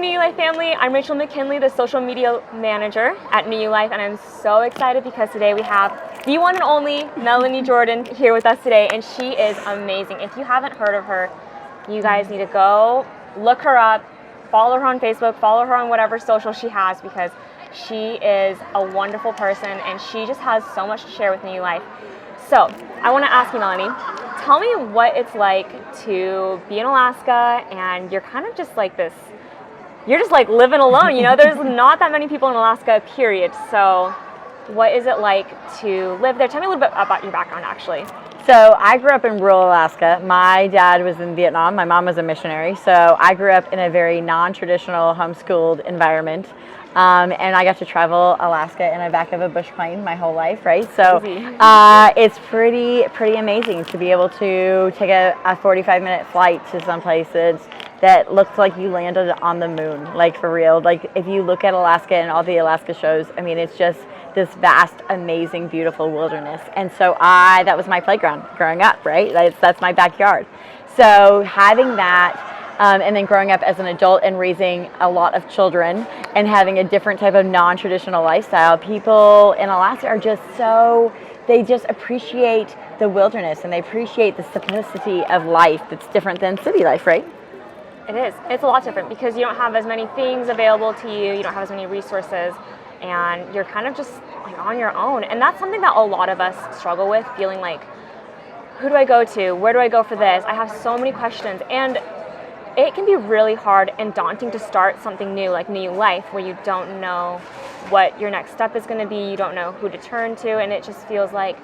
New Life family. I'm Rachel McKinley, the social media manager at New Life, and I'm so excited because today we have the one and only Melanie Jordan here with us today, and she is amazing. If you haven't heard of her, you guys need to go look her up, follow her on Facebook, follow her on whatever social she has, because she is a wonderful person and she just has so much to share with New Life. So I want to ask you, Melanie, tell me what it's like to be in Alaska, and you're kind of just like this, you're just like living alone, you know, there's not that many people in Alaska, period. So what is it like to live there? Tell me a little bit about your background, actually. So I grew up in rural Alaska. My dad was in Vietnam. My mom was a missionary. So I grew up in a very non-traditional homeschooled environment. And I got to travel Alaska in the back of a bush plane my whole life, right? So it's pretty amazing to be able to take a 45-minute flight to some places that looks like you landed on the moon, like for real. Like if you look at Alaska and all the Alaska shows, I mean, it's just this vast, amazing, beautiful wilderness. And so that was my playground growing up, right? That's my backyard. So having that, and then growing up as an adult and raising a lot of children and having a different type of non-traditional lifestyle, people in Alaska are just they just appreciate the wilderness and they appreciate the simplicity of life that's different than city life, right? It is. It's a lot different because you don't have as many things available to you, you don't have as many resources, and you're kind of just like on your own. And that's something that a lot of us struggle with, feeling like, who do I go to? Where do I go for this? I have so many questions. And it can be really hard and daunting to start something new like New Life, where you don't know what your next step is going to be, you don't know who to turn to, and it just feels like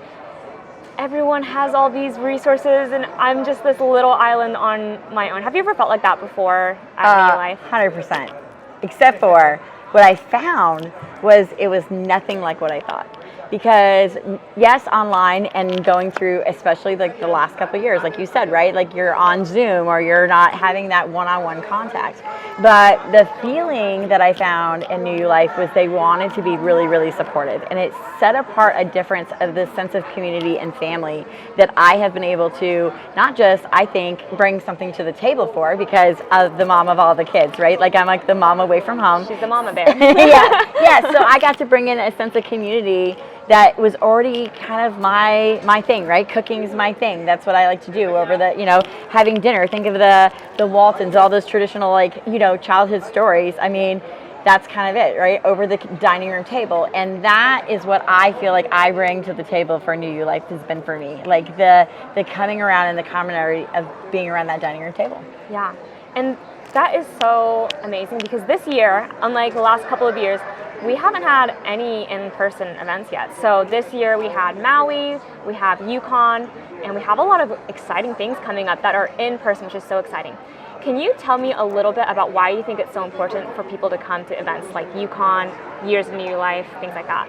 everyone has all these resources and I'm just this little island on my own. Have you ever felt like that before at New Life? 100%. Except for what I found was it was nothing like what I thought. Because yes, online and going through, especially like the last couple of years, like you said, right? Like you're on Zoom or you're not having that one-on-one contact. But the feeling that I found in New Life was they wanted to be really, really supportive. And it set apart a difference of this sense of community and family that I have been able to not just, I think, bring something to the table for, because of the mom of all the kids, right? Like I'm like the mom away from home. She's the mama bear. yeah. So I got to bring in a sense of community that was already kind of my thing, right? Cooking's my thing. That's what I like to do over the, having dinner. Think of the Waltons, all those traditional, like, childhood stories. I mean, that's kind of it, right? Over the dining room table. And that is what I feel like I bring to the table for New Life has been for me. Like the coming around and the camaraderie of being around that dining room table. Yeah. And that is so amazing because this year, unlike the last couple of years, we haven't had any in-person events yet. So this year we had Maui, we have Yukon, and we have a lot of exciting things coming up that are in person, which is so exciting. Can you tell me a little bit about why you think it's so important for people to come to events like Yukon, Years of New Life, things like that?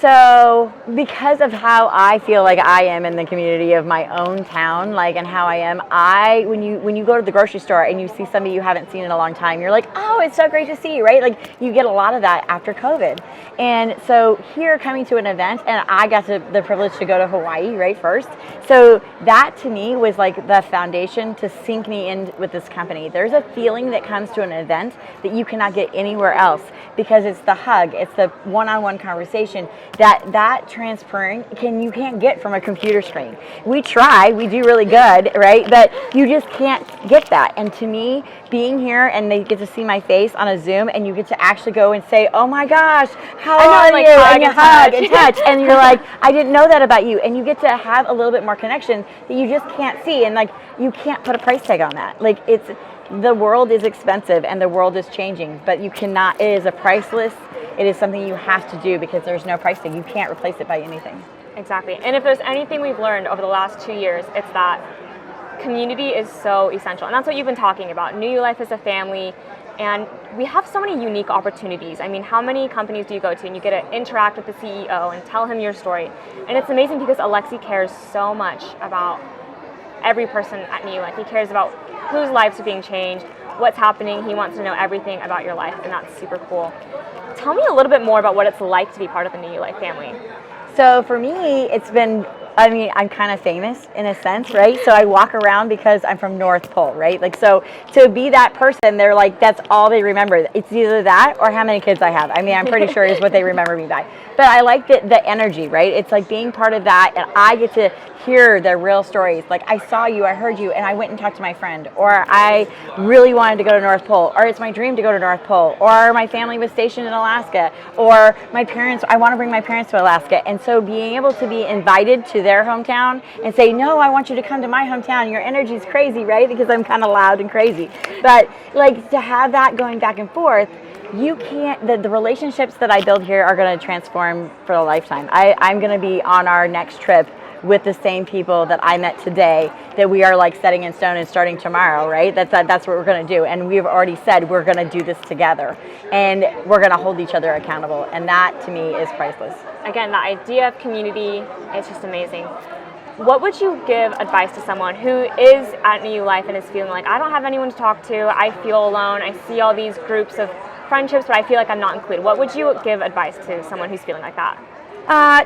So because of how I feel like I am in the community of my own town, like, and how I am, when you go to the grocery store and you see somebody you haven't seen in a long time, you're like, oh, it's so great to see you, right? Like you get a lot of that after COVID. And so here coming to an event, and I got the privilege to go to Hawaii, right, first. So that to me was like the foundation to sink me in with this company. There's a feeling that comes to an event that you cannot get anywhere else, because it's the hug, it's the one-on-one conversation that transparent you can't get from a computer screen. We try, we do really good, right? But you just can't get that. And to me, being here and they get to see my face on a Zoom and you get to actually go and say, oh my gosh, how are you? And you hug and touch. And you're like, I didn't know that about you. And you get to have a little bit more connection that you just can't see. And like, you can't put a price tag on that. Like the world is expensive and the world is changing, but you cannot, it is a priceless, it is something you have to do because there's no price tag. You can't replace it by anything. Exactly. And if there's anything we've learned over the last 2 years, it's that community is so essential. And that's what you've been talking about. New Life is a family, and we have so many unique opportunities. I mean, how many companies do you go to and you get to interact with the CEO and tell him your story? And it's amazing because Alexi cares so much about every person at New Life. He cares about whose lives are being changed, what's happening. He wants to know everything about your life, and that's super cool. Tell me a little bit more about what it's like to be part of the New Life family. So for me, it's been I mean, I'm kind of famous in a sense, right? So I walk around because I'm from North Pole, right? Like, so to be that person, they're like, that's all they remember. It's either that or how many kids I have. I mean, I'm pretty sure is what they remember me by. But I like the energy, right? It's like being part of that, and I get to hear their real stories. Like, I saw you, I heard you, and I went and talked to my friend, or I really wanted to go to North Pole, or it's my dream to go to North Pole, or my family was stationed in Alaska, or my parents, I want to bring my parents to Alaska. And so being able to be invited to their hometown and say, no, I want you to come to my hometown. Your energy is crazy, right? Because I'm kind of loud and crazy. But like to have that going back and forth, you can't, the relationships that I build here are going to transform for a lifetime. I'm going to be on our next trip with the same people that I met today, that we are like setting in stone and starting tomorrow, right? That's what we're going to do. And we've already said we're going to do this together, and we're going to hold each other accountable. And that to me is priceless. Again, the idea of community is just amazing. What would you give advice to someone who is at New Life and is feeling like, I don't have anyone to talk to, I feel alone, I see all these groups of friendships, but I feel like I'm not included? What would you give advice to someone who's feeling like that?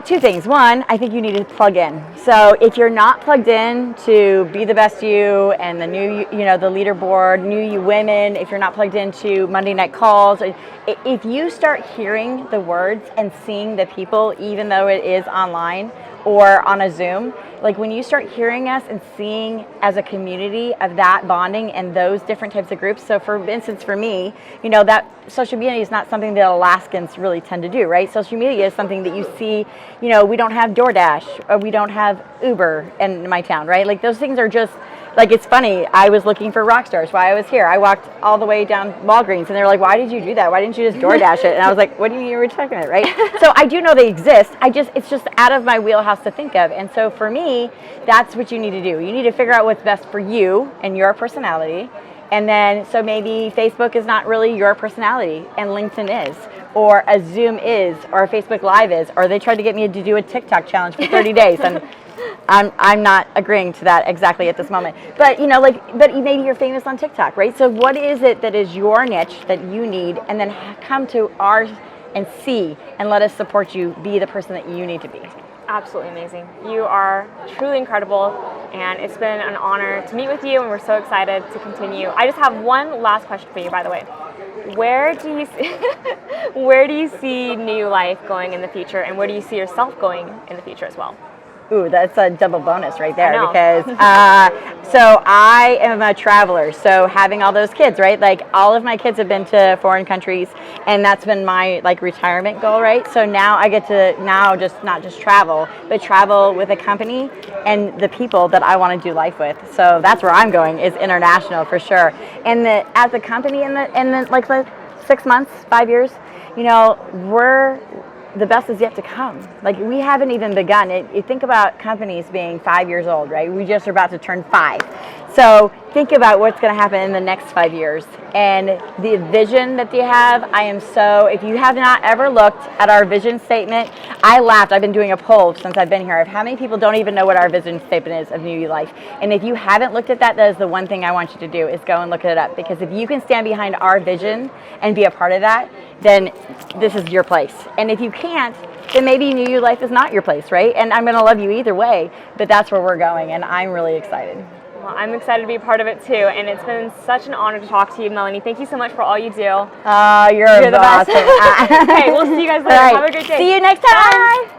Two things. One, I think you need to plug in. So if you're not plugged in to Be the Best You and the new, the leaderboard, new you women, if you're not plugged into Monday night calls, if you start hearing the words and seeing the people, even though it is online or on a Zoom, like when you start hearing us and seeing as a community of that bonding and those different types of groups. So for instance, for me, that social media is not something that Alaskans really tend to do, right? Social media is something that you see, we don't have DoorDash, or we don't have Uber in my town, right? Like those things are just, like, it's funny, I was looking for rock stars while I was here. I walked all the way down Walgreens, and they're like, why did you do that? Why didn't you just DoorDash it? And I was like, what do you mean you were checking it, right? So I do know they exist. It's just out of my wheelhouse to think of. And so for me, that's what you need to do. You need to figure out what's best for you and your personality. And then, so maybe Facebook is not really your personality, and LinkedIn is, or a Zoom is, or a Facebook Live is, or they tried to get me to do a TikTok challenge for 30 days, and I'm not agreeing to that exactly at this moment. But but maybe you're famous on TikTok, right? So what is it that is your niche that you need, and then come to ours and see, and let us support you, be the person that you need to be. Absolutely amazing. You are truly incredible, and it's been an honor to meet with you, and we're so excited to continue. I just have one last question for you, by the way. Where do you see New Life going in the future, and where do you see yourself going in the future as well? Ooh, that's a double bonus right there, because so I am a traveler. So having all those kids, right? Like all of my kids have been to foreign countries, and that's been my retirement goal, right? So now I get to just not just travel, but travel with a company and the people that I want to do life with. So that's where I'm going, is international for sure. And as a company in the 6 months, 5 years, the best is yet to come. Like, we haven't even begun. You think about companies being 5 years old, right? We just are about to turn 5. So think about what's going to happen in the next 5 years. And the vision that they have, if you have not ever looked at our vision statement, I laughed. I've been doing a poll since I've been here of how many people don't even know what our vision statement is of New Life. And if you haven't looked at that, that is the one thing I want you to do, is go and look it up. Because if you can stand behind our vision and be a part of that, then this is your place. And if you can't, then maybe New Life is not your place, right? And I'm going to love you either way, but that's where we're going, and I'm really excited. Well, I'm excited to be a part of it too, and it's been such an honor to talk to you, Melanie. Thank you so much for all you do. You're the best. awesome. Okay, we'll see you guys later. Right. Have a great day. See you next time. Bye.